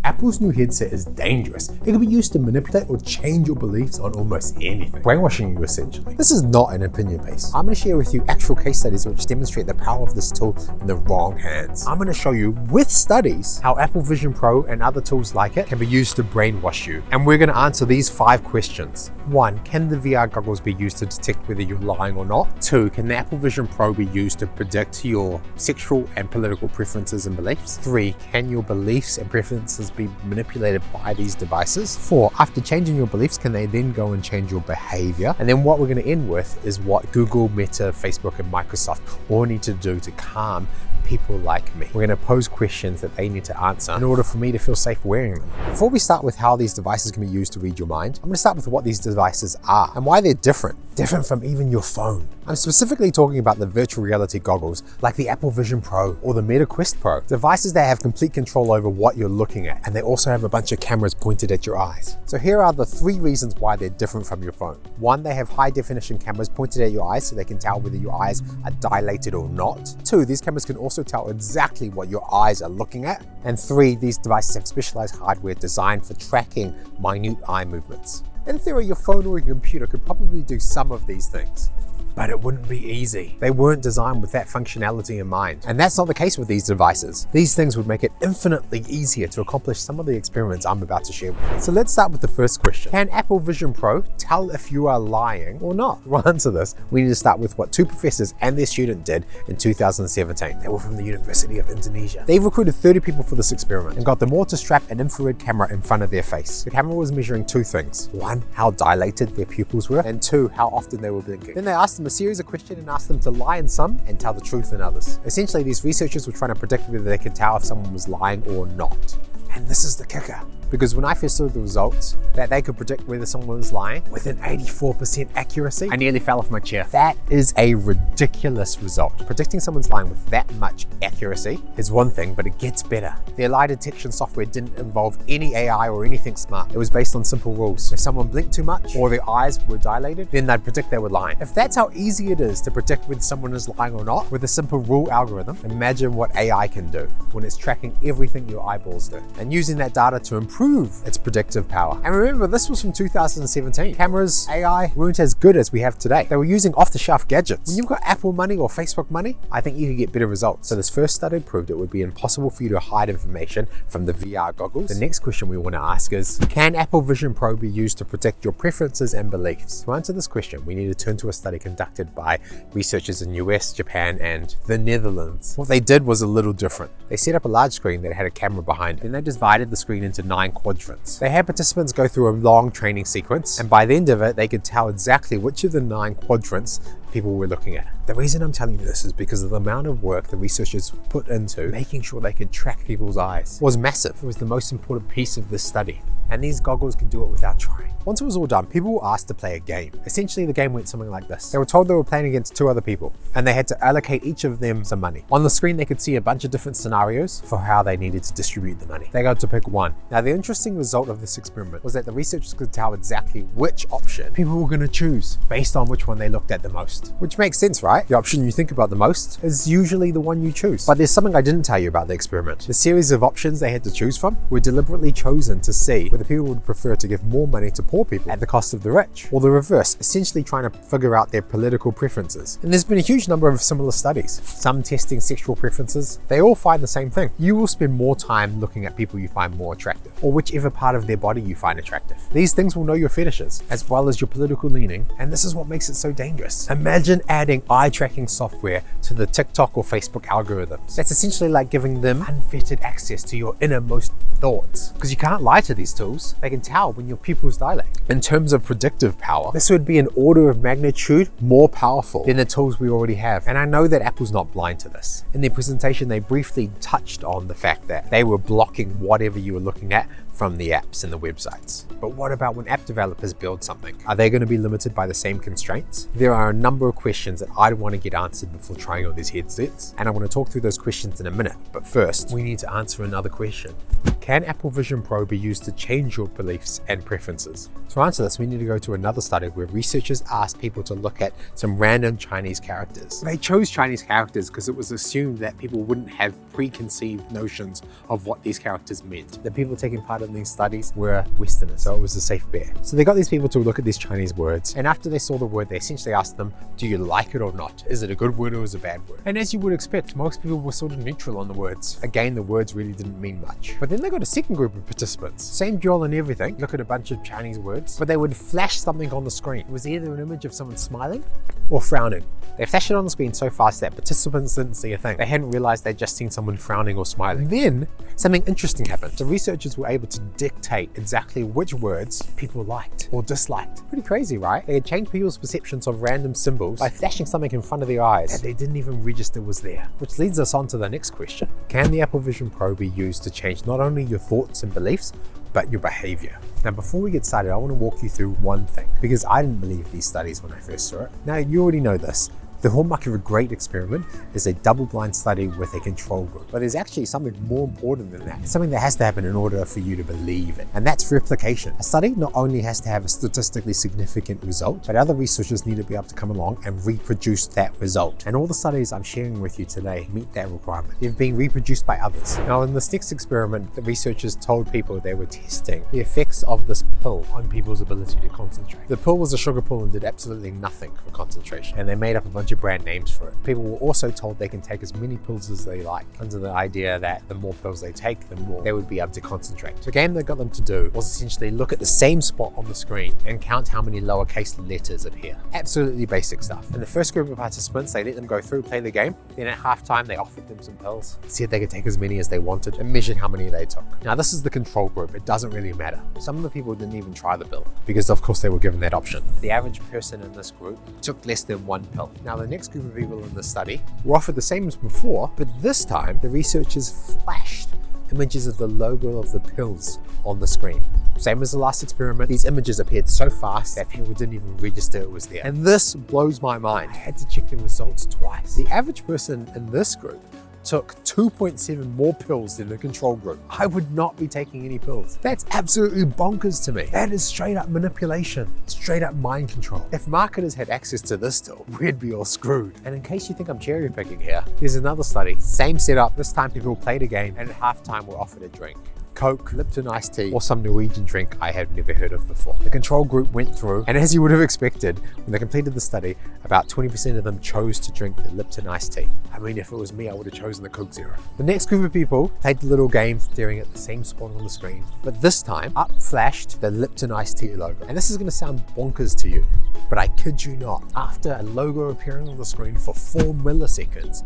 Apple's new headset is dangerous. It can be used to manipulate or change your beliefs on almost anything, brainwashing you essentially. This is not an opinion piece. I'm going to share with you actual case studies which demonstrate the power of this tool in the wrong hands. I'm going to show you with studies how Apple Vision Pro and other tools like it can be used to brainwash you. And we're going to answer these 5 questions. 1. Can the VR goggles be used to detect whether you're lying or not? 2. Can the Apple Vision Pro be used to predict your sexual and political preferences and beliefs? 3. Can your beliefs and preferences be manipulated by these devices? 4. After changing your beliefs, can they then go and change your behavior? And then what we're going to end with is what Google, Meta, Facebook, and Microsoft all need to do to calm people like me. We're going to pose questions that they need to answer in order for me to feel safe wearing them. Before we start with how these devices can be used to read your mind, I'm going to start with what these devices are and why they're different from even your phone. I'm specifically talking about the virtual reality goggles like the Apple Vision Pro or the Meta Quest Pro, devices that have complete control over what you're looking at, and they also have a bunch of cameras pointed at your eyes. So here are the 3 reasons why they're different from your phone. 1, they have high definition cameras pointed at your eyes so they can tell whether your eyes are dilated or not. 2, these cameras can also tell exactly what your eyes are looking at. And 3, these devices have specialized hardware designed for tracking minute eye movements. In theory, your phone or your computer could probably do some of these things, but it wouldn't be easy. They weren't designed with that functionality in mind. And that's not the case with these devices. These things would make it infinitely easier to accomplish some of the experiments I'm about to share with you. So let's start with the first question. Can Apple Vision Pro tell if you are lying or not? To answer this, we need to start with what 2 professors and their student did in 2017. They were from the University of Indonesia. They recruited 30 people for this experiment and got them all to strap an infrared camera in front of their face. The camera was measuring 2 things. 1, how dilated their pupils were, and 2, how often they were blinking. Then they asked them a series of questions and asked them to lie in some and tell the truth in others. Essentially, these researchers were trying to predict whether they could tell if someone was lying or not. And this is the kicker. Because when I first saw the results that they could predict whether someone was lying with an 84% accuracy, I nearly fell off my chair. That is a ridiculous result. Predicting someone's lying with that much accuracy is one thing, but it gets better. Their lie detection software didn't involve any AI or anything smart. It was based on simple rules. If someone blinked too much or their eyes were dilated, then they'd predict they were lying. If that's how easy it is to predict whether someone is lying or not with a simple rule algorithm, imagine what AI can do when it's tracking everything your eyeballs do and using that data to improve its predictive power. And remember, this was from 2017. Cameras, AI weren't as good as we have today. They were using off-the-shelf gadgets. When you've got Apple money or Facebook money, I think you could get better results. So this first study proved it would be impossible for you to hide information from the VR goggles. The next question we want to ask is, can Apple Vision Pro be used to predict your preferences and beliefs? To answer this question, we need to turn to a study conducted by researchers in US, Japan, and the Netherlands. What they did was a little different. They set up a large screen that had a camera behind it. Then they divided the screen into 9 quadrants. They had participants go through a long training sequence, and by the end of it, they could tell exactly which of the 9 quadrants people were looking at. The reason I'm telling you this is because of the amount of work the researchers put into making sure they could track people's eyes was massive. It was the most important piece of this study, and these goggles can do it without trying. Once it was all done, people were asked to play a game. Essentially, the game went something like this. They were told they were playing against 2 other people, and they had to allocate each of them some money. On the screen, they could see a bunch of different scenarios for how they needed to distribute the money. They got to pick one. Now, the interesting result of this experiment was that the researchers could tell exactly which option people were going to choose based on which one they looked at the most. Which makes sense, right? The option you think about the most is usually the one you choose. But there's something I didn't tell you about the experiment. The series of options they had to choose from were deliberately chosen to see whether people would prefer to give more money to poor people at the cost of the rich, or the reverse, essentially trying to figure out their political preferences. And there's been a huge number of similar studies, some testing sexual preferences. They all find the same thing. You will spend more time looking at people you find more attractive, or whichever part of their body you find attractive. These things will know your fetishes, as well as your political leaning, and this is what makes it so dangerous. Imagine adding eye tracking software to the TikTok or Facebook algorithms. That's essentially like giving them unfettered access to your innermost thoughts, because you can't lie to these tools. They can tell when your pupils dilate. In terms of predictive power, this would be an order of magnitude more powerful than the tools we already have. And I know that Apple's not blind to this. In their presentation, they briefly touched on the fact that they were blocking whatever you were looking at from the apps and the websites. But what about when app developers build something? Are they going to be limited by the same constraints? There are a number of questions that I want to get answered before trying on these headsets, and I want to talk through those questions in a minute. But first, we need to answer another question. Can Apple Vision Pro be used to change your beliefs and preferences? To answer this, we need to go to another study where researchers asked people to look at some random Chinese characters. They chose Chinese characters because it was assumed that people wouldn't have preconceived notions of what these characters meant. The people taking part in these studies were Westerners, so it was a safe bet. So they got these people to look at these Chinese words, and after they saw the word, they essentially asked them, do you like it or not? Is it a good word or is it a bad word? And as you would expect, most people were sort of neutral on the words. Again, the words really didn't mean much. But then they got a second group of participants, same drill and everything, look at a bunch of Chinese words, but they would flash something on the screen. It was either an image of someone smiling or frowning. They flashed it on the screen so fast that participants didn't see a thing. They hadn't realized they'd just seen someone frowning or smiling. Then something interesting happened. The researchers were able to dictate exactly which words people liked or disliked. Pretty crazy, right? They had changed people's perceptions of random symbols by flashing something in front of their eyes that they didn't even register was there. Which leads us on to the next question. Can the Apple Vision Pro be used to change not only your thoughts and beliefs, but your behavior? Now, before we get started, I want to walk you through one thing, because I didn't believe these studies when I first saw it. Now, you already know this. The hallmark of a great experiment is a double-blind study with a control group. But there's actually something more important than that. Something that has to happen in order for you to believe it. And that's replication. A study not only has to have a statistically significant result, but other researchers need to be able to come along and reproduce that result. And all the studies I'm sharing with you today meet that requirement. They've been reproduced by others. Now, in this next experiment, the researchers told people they were testing the effects of this pill on people's ability to concentrate. The pill was a sugar pill and did absolutely nothing for concentration. And they made up a bunch of brand names for it. People were also told they can take as many pills as they like, under the idea that the more pills they take, the more they would be able to concentrate. The game that got them to do was essentially look at the same spot on the screen and count how many lowercase letters appear. Absolutely basic stuff. And the first group of participants, they let them go through, play the game. Then at halftime, they offered them some pills, said they could take as many as they wanted, and measured how many they took. Now, this is the control group. It doesn't really matter. Some of the people didn't even try the pill because, of course, they were given that option. The average person in this group took less than one pill. Now, the next group of people in the study were offered the same as before, but this time the researchers flashed images of the logo of the pills on the screen. Same as the last experiment, these images appeared so fast that people didn't even register it was there. And this blows my mind. I had to check the results twice. The average person in this group took 2.7 more pills than the control group. I would not be taking any pills. That's absolutely bonkers to me. That is straight up manipulation, straight up mind control. If marketers had access to this tool, we'd be all screwed. And in case you think I'm cherry picking here, here's another study. Same setup, this time people played a game and at halftime were offered a drink. Coke, Lipton iced tea, or some Norwegian drink I had never heard of before. The control group went through, and as you would have expected, when they completed the study, about 20% of them chose to drink the Lipton iced tea. I mean, if it was me, I would have chosen the Coke Zero. The next group of people played the little game staring at the same spot on the screen, but this time, up flashed the Lipton iced tea logo. And this is gonna sound bonkers to you, but I kid you not, after a logo appearing on the screen for 4 milliseconds,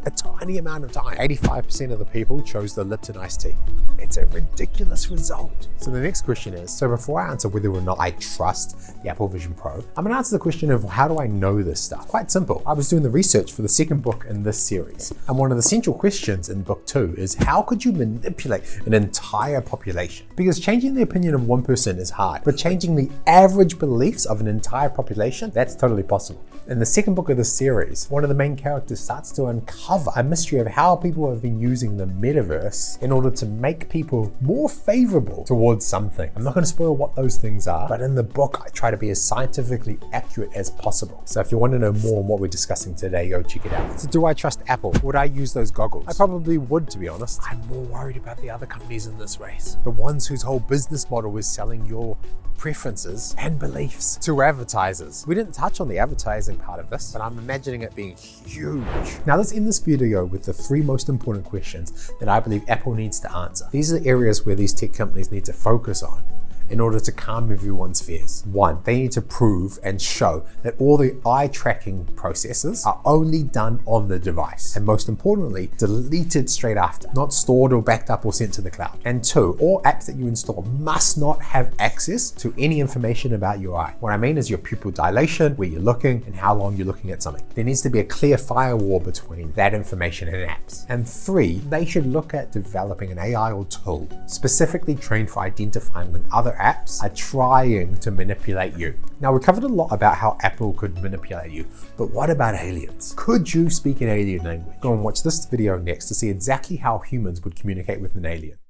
a tiny amount of time, 85% of the people chose the Lipton iced tea. It's a ridiculous result. So the next question is, so before I answer whether or not I trust the Apple Vision Pro, I'm gonna answer the question of how do I know this stuff? Quite simple. I was doing the research for the second book in this series, and one of the central questions in book 2 is how could you manipulate an entire population? Because changing the opinion of one person is hard, but changing the average beliefs of an entire population, that's totally possible. In the second book of this series, one of the main characters starts to uncover a mystery of how people have been using the metaverse in order to make people more favorable towards something. I'm not going to spoil what those things are, but in the book, I try to be as scientifically accurate as possible. So if you want to know more on what we're discussing today, go check it out. So do I trust Apple? Would I use those goggles? I probably would, to be honest. I'm more worried about the other companies in this race. The ones whose whole business model is selling your preferences and beliefs to advertisers. We didn't touch on the advertising part of this, but I'm imagining it being huge. Now let's end this video with the 3 most important questions that I believe Apple needs to answer. These are the areas where these tech companies need to focus on in order to calm everyone's fears. 1. They need to prove and show that all the eye tracking processes are only done on the device, and most importantly, deleted straight after, not stored or backed up or sent to the cloud. And 2. All apps that you install must not have access to any information about your eye. What I mean is your pupil dilation, where you're looking, and how long you're looking at something. There needs to be a clear firewall between that information and apps. And 3, they should look at developing an AI or tool specifically trained for identifying when other apps are trying to manipulate you. Now, we covered a lot about how Apple could manipulate you, but what about aliens? Could you speak an alien language? Go and watch this video next to see exactly how humans would communicate with an alien.